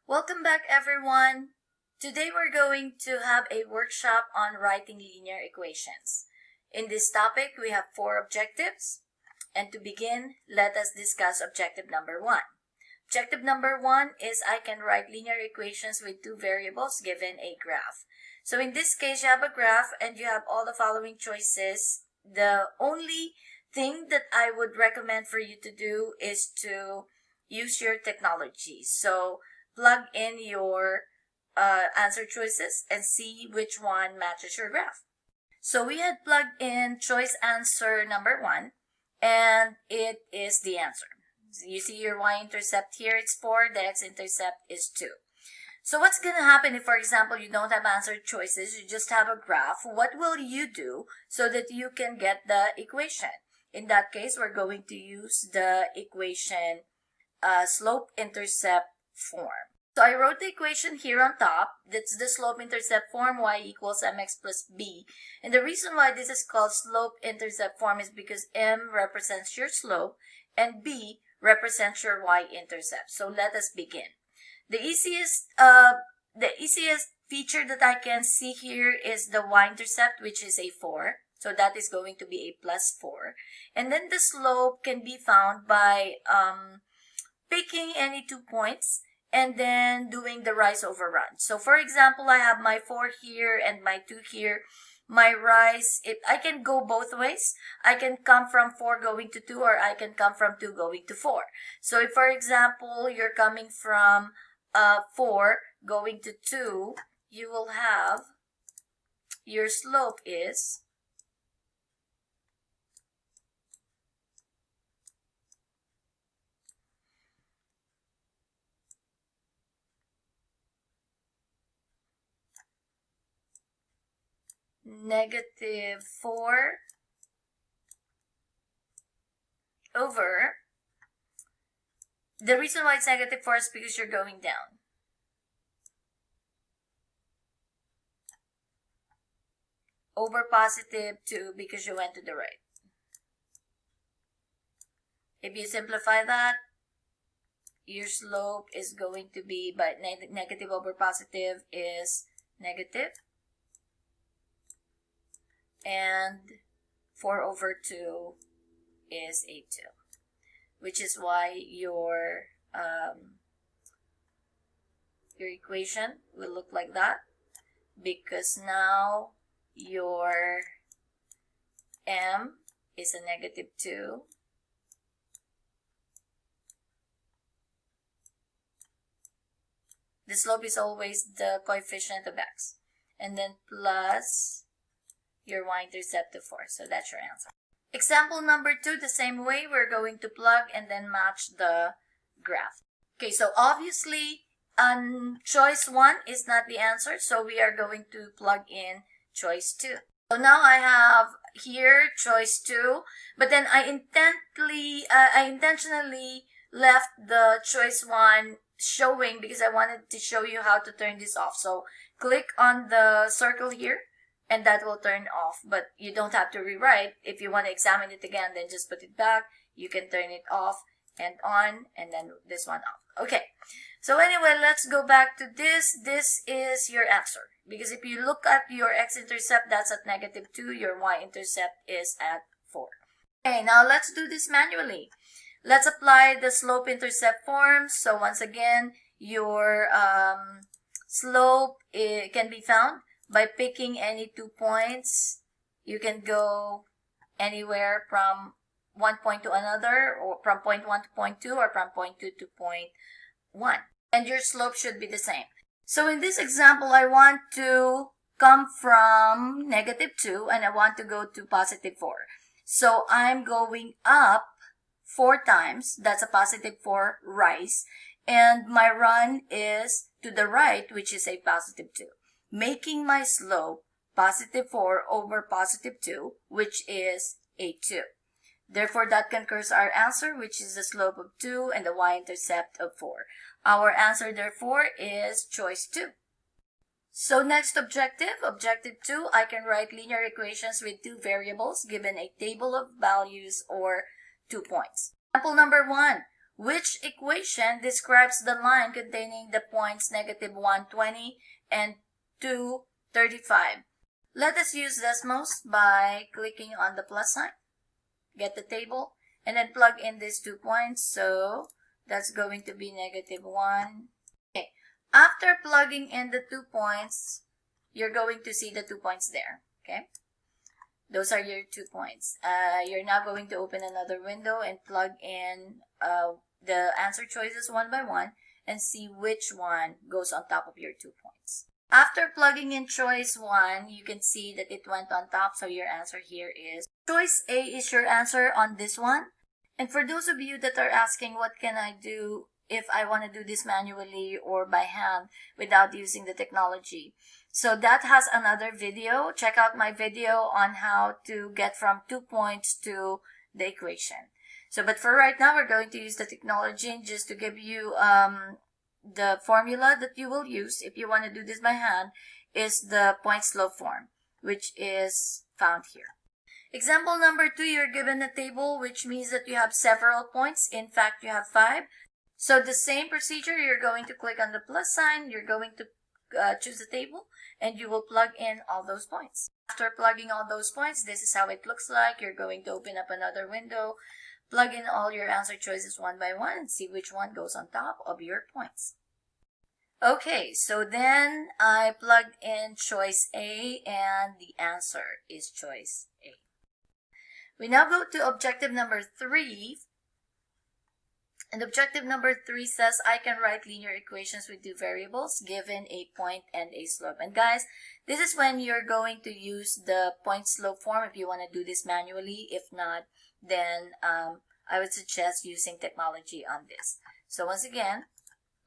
Welcome back, everyone. Today we're going to have a workshop on writing linear equations. In this topic, we have 4 objectives. And to begin, let us discuss objective number 1. Objective number 1 is I can write linear equations with 2 variables given a graph. So in this case, you have a graph and you have all the following choices. The only thing that I would recommend for you to do is to use your technology. So plug in your answer choices and see which one matches your graph. So we had plugged in choice answer number 1, and it is the answer. So you see your y-intercept here, it's 4, the x-intercept is 2. So what's going to happen if, for example, you don't have answer choices, you just have a graph? What will you do so that you can get the equation? In that case, we're going to use the equation slope-intercept form. So I wrote the equation here on top. That's the slope-intercept form, y equals mx plus b. And the reason why this is called slope-intercept form is because m represents your slope and b represents your y-intercept. So let us begin. The easiest feature that I can see here is the y-intercept, which is a 4. So that is going to be a plus 4. And then the slope can be found by picking any 2 points and then doing the rise over run. So for example, I have my 4 here and my 2 here. My rise, I can go both ways. I can come from 4 going to 2, or I can come from 2 going to 4. So if, for example, you're coming from 4 going to 2, you will have your slope is negative 4 over, the reason why it's negative 4 is because you're going down. Over positive 2 because you went to the right. If you simplify that, your slope is going to be, by negative over positive is negative. And 4 over 2 is a 2, which is why your equation will look like that, because now your m is a negative 2, the slope is always the coefficient of x, and then plus your y-intercept of 4. So that's your answer. Example number 2, the same way, we're going to plug and then match the graph. Okay, so obviously choice 1 is not the answer, so we are going to plug in choice 2. So now I have here choice 2, but then I intentionally left the choice 1 showing because I wanted to show you how to turn this off. So click on the circle here, and that will turn off, but you don't have to rewrite. If you want to examine it again, then just put it back. You can turn it off and on, and then this one off. Okay, so anyway, let's go back to this. This is your answer, because if you look at your x-intercept, that's at negative 2. Your y-intercept is at 4. Okay, now let's do this manually. Let's apply the slope-intercept form. So once again, your slope can be found by picking any 2 points. You can go anywhere from 1 point to another, or from point 1 to point 2, or from point 2 to point 1. And your slope should be the same. So in this example, I want to come from negative 2 and I want to go to positive 4. So I'm going up 4 times. That's a positive 4 rise. And my run is to the right, which is a positive 2. Making my slope positive 4 over positive 2, which is a 2. Therefore, that concurs our answer, which is the slope of 2 and the y-intercept of 4. Our answer, therefore, is choice 2. So next objective, objective 2, I can write linear equations with 2 variables given a table of values or 2 points. Example number 1, Which equation describes the line containing the points negative 120 and 235? Let us use Desmos by clicking on the plus sign, get the table, and then plug in these 2 points. So that's going to be negative 1. Okay. After plugging in the 2 points, you're going to see the 2 points there. Okay. Those are your 2 points. You're now going to open another window and plug in the answer choices one by one and see which one goes on top of your 2 points. After plugging in choice 1, you can see that it went on top, so your answer here is choice A is your answer on this one. And for those of you that are asking what can I do if I want to do this manually or by hand without using the technology, so that has another video. Check out my video on how to get from 2 points to the equation. So, but for right now, we're going to use the technology just to give you the formula that you will use if you want to do this by hand is the point slope form, which is found here. Example number 2, you're given a table, which means that you have several points. In fact, you have 5. So the same procedure, you're going to click on the plus sign, you're going to choose the table, and you will plug in all those points. After plugging all those points, this is how it looks like. You're going to open up another window, plug in all your answer choices one by one, and see which one goes on top of your points. Okay, so then I plugged in choice A, and the answer is choice A. We now go to objective number 3. And objective number 3 says I can write linear equations with 2 variables given a point and a slope. And guys, this is when you're going to use the point slope form if you want to do this manually. If not, then I would suggest using technology on this. So once again,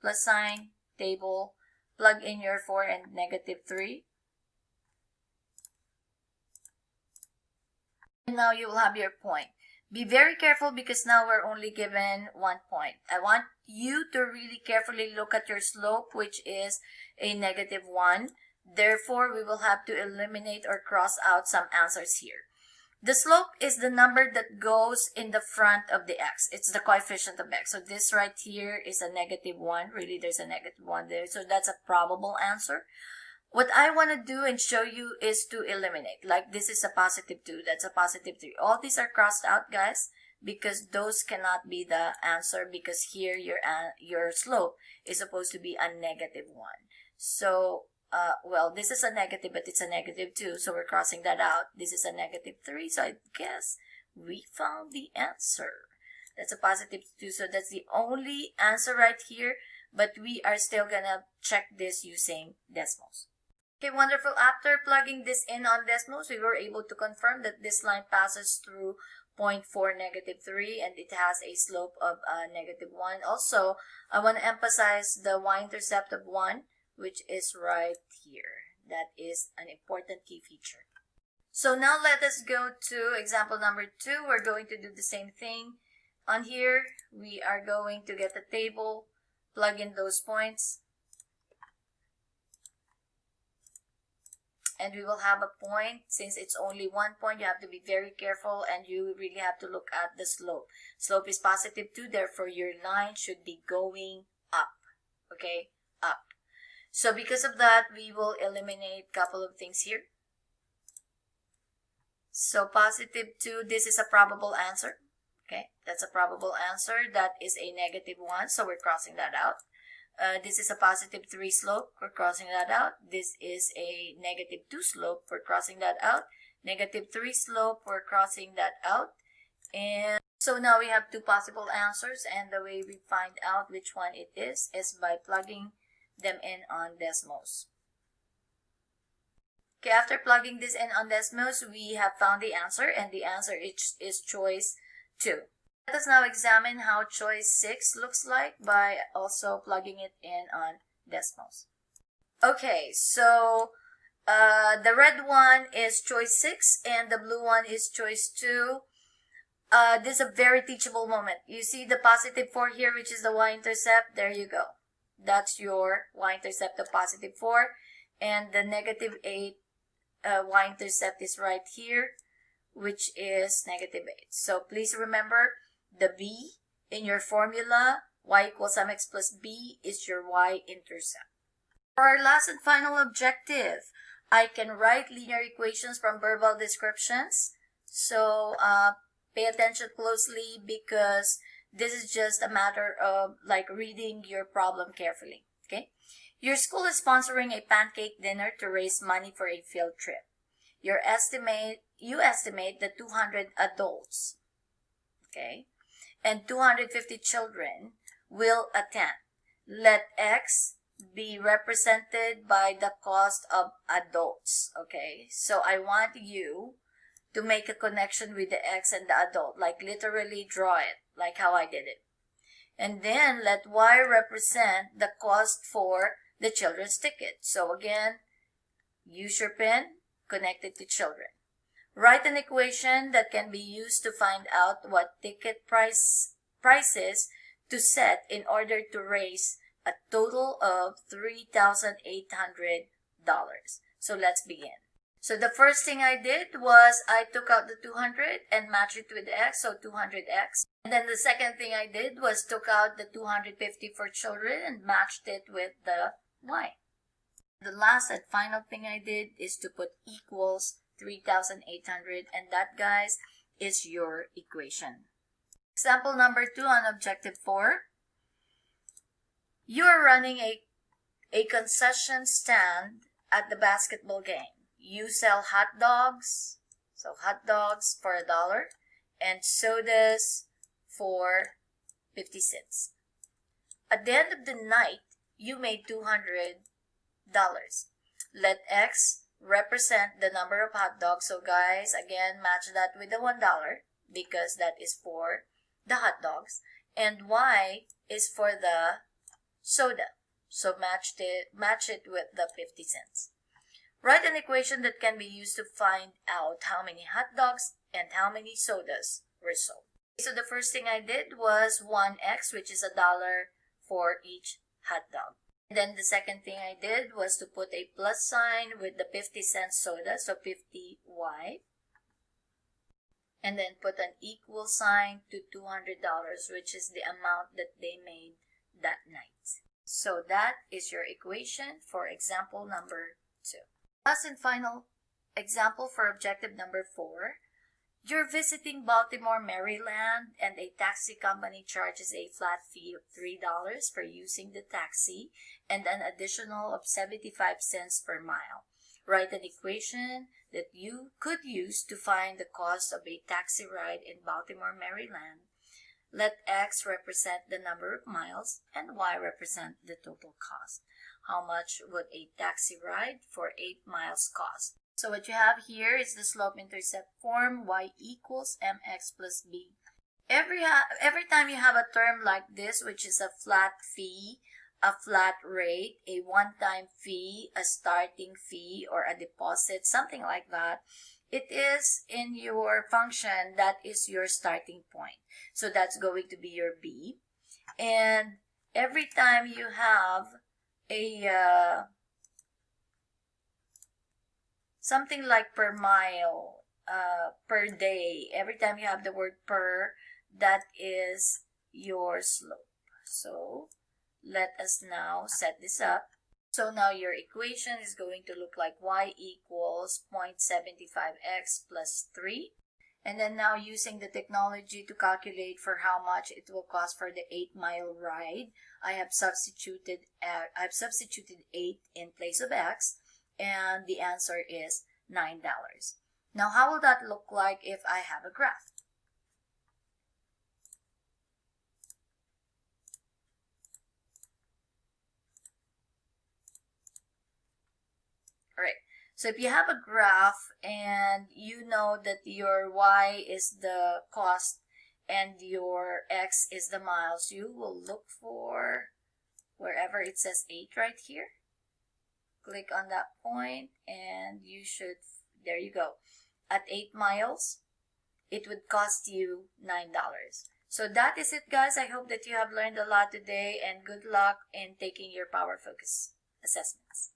plus sign, table, plug in your 4 and negative 3. And now you will have your point. Be very careful because now we're only given 1 point. I want you to really carefully look at your slope, which is a negative 1. Therefore, we will have to eliminate or cross out some answers here. The slope is the number that goes in the front of the x. It's the coefficient of x. So this right here is a negative 1. Really, there's a negative 1 there. So that's a probable answer. What I want to do and show you is to eliminate. Like this is a positive 2, that's a positive 3. All these are crossed out, guys, because those cannot be the answer because here your slope is supposed to be a negative 1. So, well, this is a negative, but it's a negative 2, so we're crossing that out. This is a negative 3, so I guess we found the answer. That's a positive 2, so that's the only answer right here, but we are still gonna check this using Desmos. Okay, wonderful. After plugging this in on Desmos, we were able to confirm that this line passes through point 4, negative 3, and it has a slope of negative 1. Also, I want to emphasize the y-intercept of 1, which is right here. That is an important key feature. So now let us go to example number 2. We're going to do the same thing. On here, we are going to get the table, plug in those points, and we will have a point. Since it's only 1 point, you have to be very careful and you really have to look at the slope. Slope is positive 2, therefore your line should be going up. Okay, up. So because of that, we will eliminate a couple of things here. So positive 2, this is a probable answer. Okay, that's a probable answer. That is a negative 1, so we're crossing that out. This is a positive 3 slope, we're crossing that out. This is a negative 2 slope, we're crossing that out. Negative 3 slope, we're crossing that out. And so now we have 2 possible answers, and the way we find out which one it is by plugging them in on Desmos. Okay, after plugging this in on Desmos, we have found the answer, and the answer is choice 2. Let us now examine how choice 6 looks like by also plugging it in on Desmos. Okay, so the red one is choice 6 and the blue one is choice 2. This is a very teachable moment. You see the positive 4 here, which is the y-intercept. There you go. That's your y-intercept of positive 4. And the negative 8 y-intercept is right here, which is negative 8. So please remember, the B in your formula, y equals mx plus b is your y-intercept. For our last and final objective, I can write linear equations from verbal descriptions. So pay attention closely because this is just a matter of like reading your problem carefully. Okay? Your school is sponsoring a pancake dinner to raise money for a field trip. You estimate that 200 adults, okay, and 250 children will attend. Let X be represented by the cost of adults, okay? So I want you to make a connection with the X and the adult, like literally draw it, like how I did it. And then let Y represent the cost for the children's ticket. So again, use your pen, connect it to children. Write an equation that can be used to find out what ticket prices to set in order to raise a total of $3,800. So let's begin. So the first thing I did was I took out the 200 and matched it with X, so 200X. And then the second thing I did was took out the 250 for children and matched it with the Y. The last and final thing I did is to put equals 3,800, and that, guys, is your equation. Example number 2 on objective 4. You are running a concession stand at the basketball game. You sell hot dogs, so hot dogs for $1, and sodas for 50 cents. At the end of the night, you made $200. Let X represent the number of hot dogs. So guys, again, match that with the $1 because that is for the hot dogs. And Y is for the soda. So match it with the 50 cents. Write an equation that can be used to find out how many hot dogs and how many sodas were sold. So the first thing I did was 1x, which is $1 for each hot dog. And then the second thing I did was to put a plus sign with the 50-cent soda, so 50y. And then put an equal sign to $200, which is the amount that they made that night. So that is your equation for example number 2. Last and final example for objective number 4. You're visiting Baltimore, Maryland, and a taxi company charges a flat fee of $3 for using the taxi and an additional of 75 cents per mile. Write an equation that you could use to find the cost of a taxi ride in Baltimore, Maryland. Let X represent the number of miles and Y represent the total cost. How much would a taxi ride for 8 miles cost? So what you have here is the slope-intercept form, y equals mx plus b. Every time you have a term like this, which is a flat fee, a flat rate, a one-time fee, a starting fee, or a deposit, something like that, it is in your function that is your starting point. So that's going to be your b. And every time you have a something like per mile, per day, every time you have the word per, that is your slope. So let us now set this up. So now your equation is going to look like y equals 0.75x plus 3. And then now using the technology to calculate for how much it will cost for the 8-mile ride, I have substituted 8 in place of x, and the answer is $9. Now, how will that look like if I have a graph? All right. So if you have a graph and you know that your y is the cost and your x is the miles, you will look for wherever it says 8 right here. Click on that point and you should, there you go. At 8 miles, it would cost you $9. So that is it, guys. I hope that you have learned a lot today, and good luck in taking your Power Focus assessments.